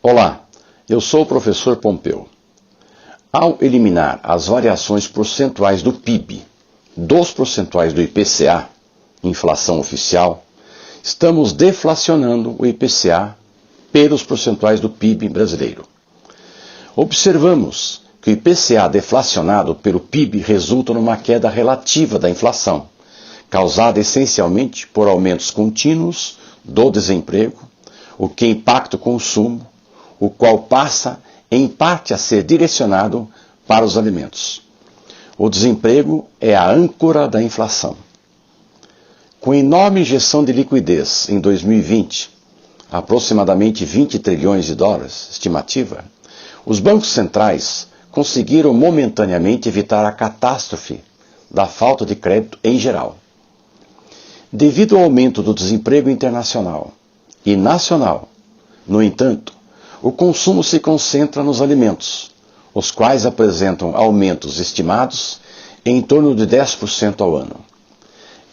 Olá, eu sou o professor Pompeu. Ao eliminar as variações percentuais do PIB dos percentuais do IPCA, inflação oficial, estamos deflacionando o IPCA pelos percentuais do PIB brasileiro. Observamos que o IPCA deflacionado pelo PIB resulta numa queda relativa da inflação, causada essencialmente por aumentos contínuos do desemprego, o que impacta o consumo, o qual passa, em parte, a ser direcionado para os alimentos. O desemprego é a âncora da inflação. Com enorme injeção de liquidez em 2020, aproximadamente 20 trilhões de dólares, estimativa, os bancos centrais conseguiram momentaneamente evitar a catástrofe da falta de crédito em geral. Devido ao aumento do desemprego internacional e nacional, no entanto, o consumo se concentra nos alimentos, os quais apresentam aumentos estimados em torno de 10% ao ano.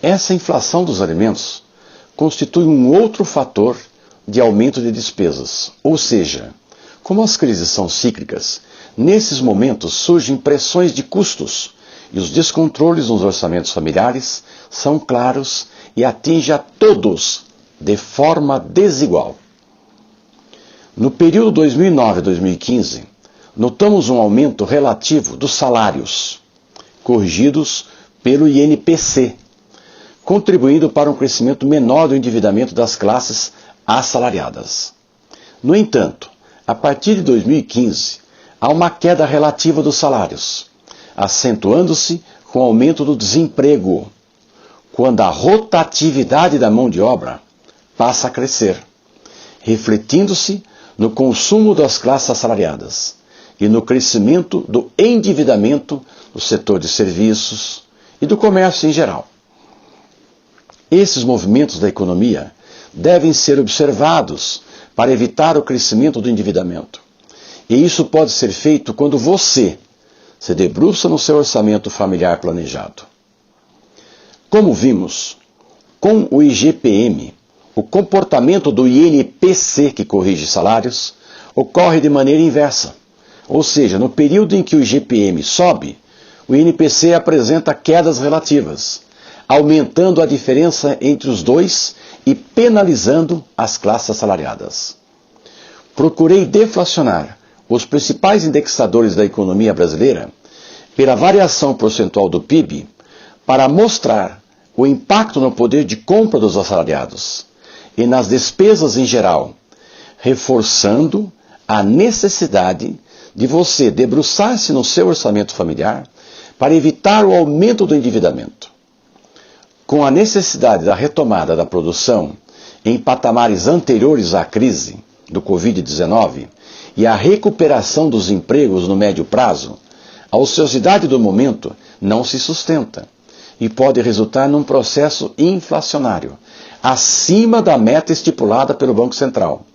Essa inflação dos alimentos constitui um outro fator de aumento de despesas, ou seja, como as crises são cíclicas, nesses momentos surgem pressões de custos e os descontroles nos orçamentos familiares são claros e atingem a todos de forma desigual. No período 2009-2015, notamos um aumento relativo dos salários, corrigidos pelo INPC, contribuindo para um crescimento menor do endividamento das classes assalariadas. No entanto, a partir de 2015, há uma queda relativa dos salários, acentuando-se com o aumento do desemprego, quando a rotatividade da mão de obra passa a crescer, refletindo-se no consumo das classes assalariadas e no crescimento do endividamento do setor de serviços e do comércio em geral. Esses movimentos da economia devem ser observados para evitar o crescimento do endividamento. E isso pode ser feito quando você se debruça no seu orçamento familiar planejado. Como vimos, com o IGPM, o comportamento do INPC, que corrige salários, ocorre de maneira inversa. Ou seja, no período em que o IGPM sobe, o INPC apresenta quedas relativas, aumentando a diferença entre os dois e penalizando as classes assalariadas. Procurei deflacionar os principais indexadores da economia brasileira pela variação percentual do PIB para mostrar o impacto no poder de compra dos assalariados e nas despesas em geral, reforçando a necessidade de você debruçar-se no seu orçamento familiar para evitar o aumento do endividamento. Com a necessidade da retomada da produção em patamares anteriores à crise do Covid-19 e a recuperação dos empregos no médio prazo, a ociosidade do momento não se sustenta e pode resultar num processo inflacionário, acima da meta estipulada pelo Banco Central.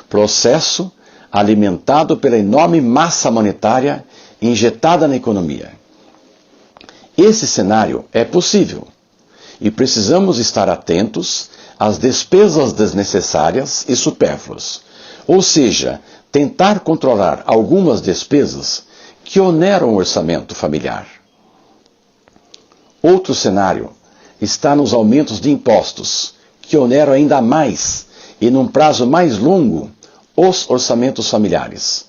Processo alimentado pela enorme massa monetária injetada na economia. Esse cenário é possível e precisamos estar atentos às despesas desnecessárias e supérfluas, ou seja, tentar controlar algumas despesas que oneram o orçamento familiar. Outro cenário está nos aumentos de impostos, que oneram ainda mais e num prazo mais longo os orçamentos familiares,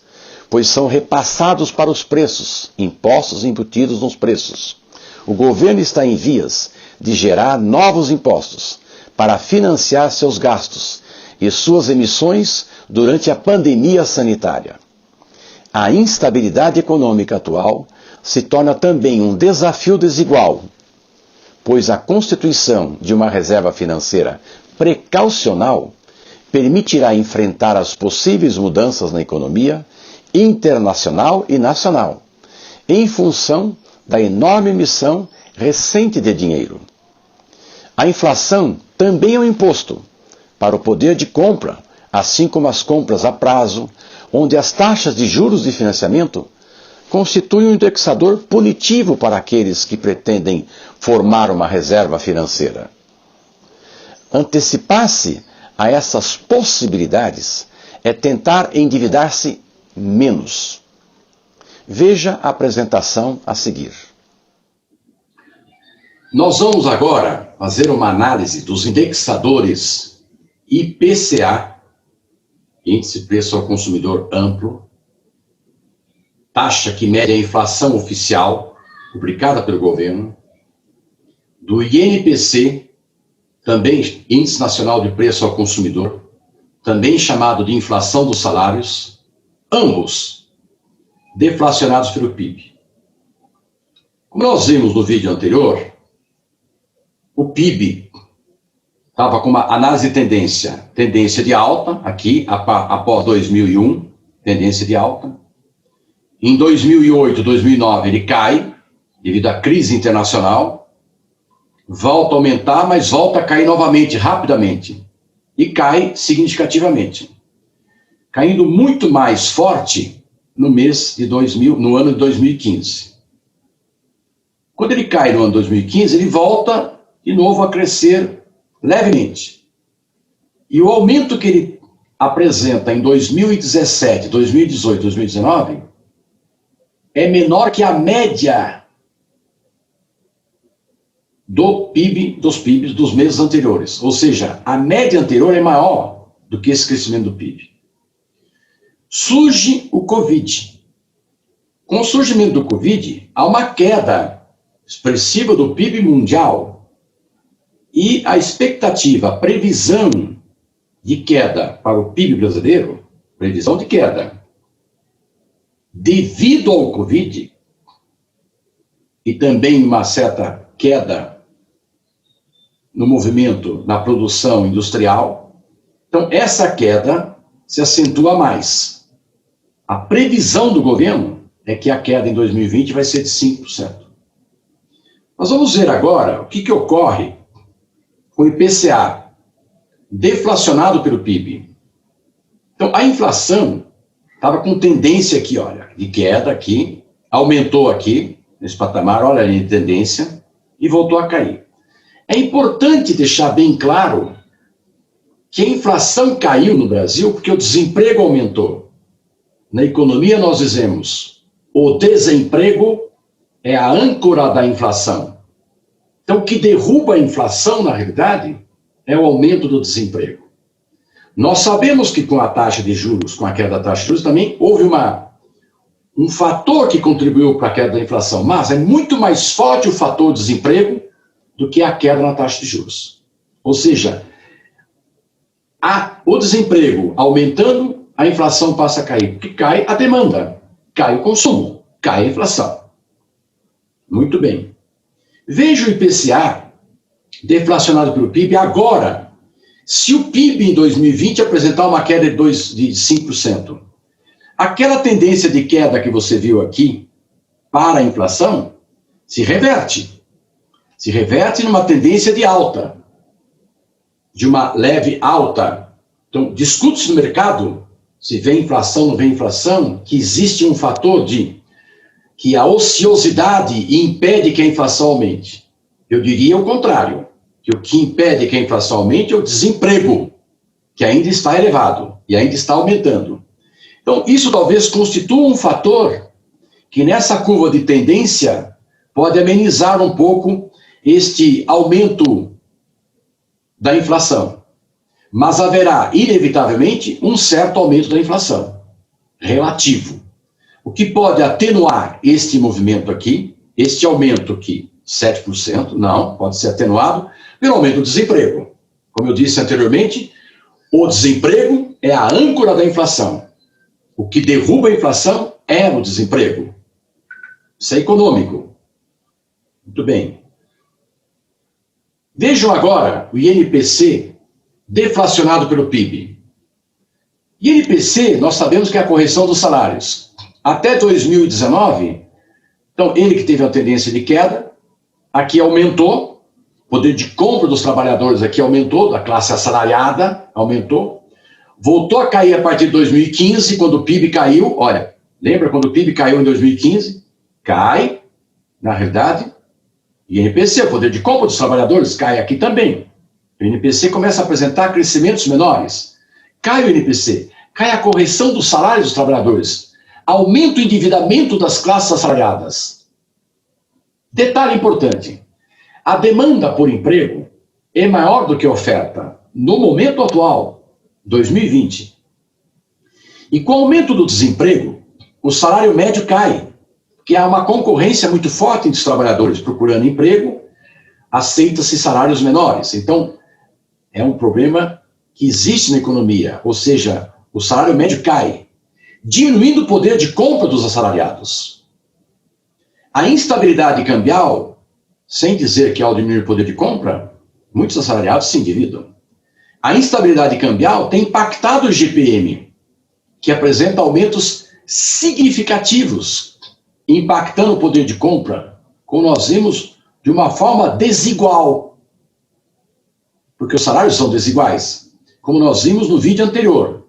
pois são repassados para os preços, impostos embutidos nos preços. O governo está em vias de gerar novos impostos para financiar seus gastos e suas emissões durante a pandemia sanitária. A instabilidade econômica atual se torna também um desafio desigual, pois a constituição de uma reserva financeira precaucional permitirá enfrentar as possíveis mudanças na economia internacional e nacional, em função da enorme emissão recente de dinheiro. A inflação também é um imposto para o poder de compra, assim como as compras a prazo, onde as taxas de juros de financiamento constituem um indexador punitivo para aqueles que pretendem formar uma reserva financeira. Antecipar-se a essas possibilidades é tentar endividar-se menos. Veja a apresentação a seguir. Nós vamos agora fazer uma análise dos indexadores IPCA, Índice de Preço ao Consumidor Amplo, taxa que mede a inflação oficial, publicada pelo governo, do INPC, também Índice Nacional de Preço ao Consumidor, também chamado de inflação dos salários, ambos deflacionados pelo PIB. Como nós vimos no vídeo anterior, o PIB estava com uma análise de tendência de alta, aqui, após 2001, tendência de alta. Em 2008, 2009, ele cai, devido à crise internacional, volta a aumentar, mas volta a cair novamente, rapidamente, e cai significativamente, caindo muito mais forte no ano de 2015. Quando ele cai no ano de 2015, ele volta de novo a crescer levemente. E o aumento que ele apresenta em 2017, 2018, 2019 é menor que a média do PIB, dos PIBs dos meses anteriores. Ou seja, a média anterior é maior do que esse crescimento do PIB. Surge o Covid. Com o surgimento do Covid, há uma queda expressiva do PIB mundial. E a expectativa, a previsão de queda para o PIB brasileiro, previsão de queda, devido ao Covid, e também uma certa queda no movimento, na produção industrial. Então, essa queda se acentua mais. A previsão do governo é que a queda em 2020 vai ser de 5%. Nós vamos ver agora o que ocorre com o IPCA, deflacionado pelo PIB. Então, a inflação estava com tendência aqui, olha, de queda aqui, aumentou aqui, nesse patamar, olha a linha de tendência, e voltou a cair. É importante deixar bem claro que a inflação caiu no Brasil porque o desemprego aumentou. Na economia nós dizemos, o desemprego é a âncora da inflação. Então, o que derruba a inflação, na realidade, é o aumento do desemprego. Nós sabemos que com a taxa de juros, com a queda da taxa de juros, também houve um fator que contribuiu para a queda da inflação, mas é muito mais forte o fator desemprego do que a queda na taxa de juros. Ou seja, o desemprego aumentando, a inflação passa a cair, porque cai a demanda, cai o consumo, cai a inflação. Muito bem. Veja o IPCA deflacionado pelo PIB agora. Se o PIB em 2020 apresentar uma queda de 5%, aquela tendência de queda que você viu aqui para a inflação se reverte. Se reverte numa tendência de alta, de uma leve alta. Então, discute-se no mercado, se vem inflação, não vem inflação, que existe um fator que a ociosidade impede que a inflação aumente. Eu diria o contrário, que o que impede que a inflação aumente é o desemprego, que ainda está elevado e ainda está aumentando. Então, isso talvez constitua um fator que nessa curva de tendência pode amenizar um pouco este aumento da inflação. Mas haverá, inevitavelmente, um certo aumento da inflação, relativo. O que pode atenuar este movimento aqui, este aumento aqui, 7%, não, pode ser atenuado pelo aumento do desemprego. Como eu disse anteriormente, o desemprego é a âncora da inflação. O que derruba a inflação é o desemprego. Isso é econômico. Muito bem. Vejam agora o INPC deflacionado pelo PIB. INPC, nós sabemos que é a correção dos salários. Até 2019, então ele que teve a tendência de queda, aqui aumentou, o poder de compra dos trabalhadores aqui aumentou, da classe assalariada aumentou, voltou a cair a partir de 2015, quando o PIB caiu, olha, lembra quando o PIB caiu em 2015? Cai, na realidade, INPC, o poder de compra dos trabalhadores, cai aqui também. O INPC começa a apresentar crescimentos menores, cai o INPC. cai a correção dos salários dos trabalhadores, aumenta o endividamento das classes assalariadas. Detalhe importante, a demanda por emprego é maior do que a oferta no momento atual, 2020. E com o aumento do desemprego, o salário médio cai, porque há uma concorrência muito forte entre os trabalhadores procurando emprego, aceita-se salários menores. Então, é um problema que existe na economia, ou seja, o salário médio cai, diminuindo o poder de compra dos assalariados. A instabilidade cambial, sem dizer que ao diminuir o poder de compra, muitos assalariados se endividam. A instabilidade cambial tem impactado o IGPM, que apresenta aumentos significativos, impactando o poder de compra, como nós vimos, de uma forma desigual, porque os salários são desiguais, como nós vimos no vídeo anterior.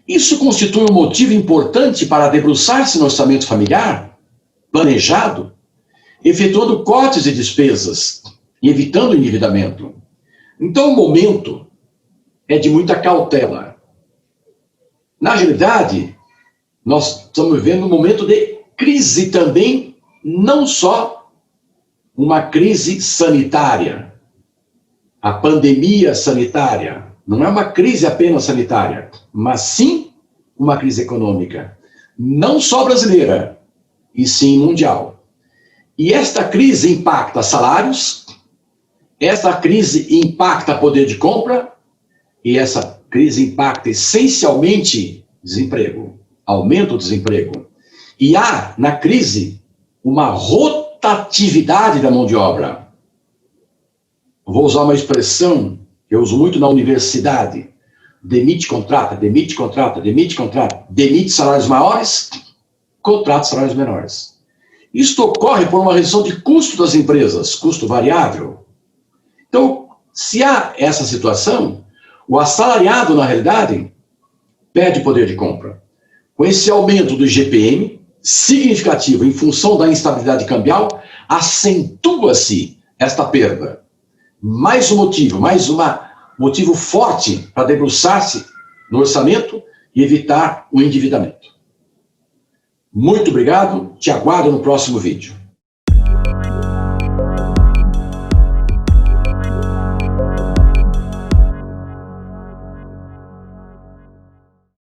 Isso constitui um motivo importante para debruçar-se no orçamento familiar, planejado, efetuando cortes de despesas e evitando o endividamento. Então, o momento é de muita cautela. Na realidade, nós estamos vivendo um momento de crise também, não só uma crise sanitária, a pandemia sanitária, não é uma crise apenas sanitária, mas sim uma crise econômica, não só brasileira, e sim mundial. E esta crise impacta salários, esta crise impacta poder de compra, e essa crise impacta essencialmente desemprego, aumento do desemprego. E há, na crise, uma rotatividade da mão de obra. Vou usar uma expressão que eu uso muito na universidade. Demite, contrata, demite, contrata, demite, contrata. Demite salários maiores, contrata salários menores. Isto ocorre por uma redução de custo das empresas, custo variável. Então, se há essa situação, o assalariado, na realidade, perde poder de compra. Com esse aumento do IGPM, significativo em função da instabilidade cambial, acentua-se esta perda. Mais um motivo forte para debruçar-se no orçamento e evitar o endividamento. Muito obrigado, te aguardo no próximo vídeo.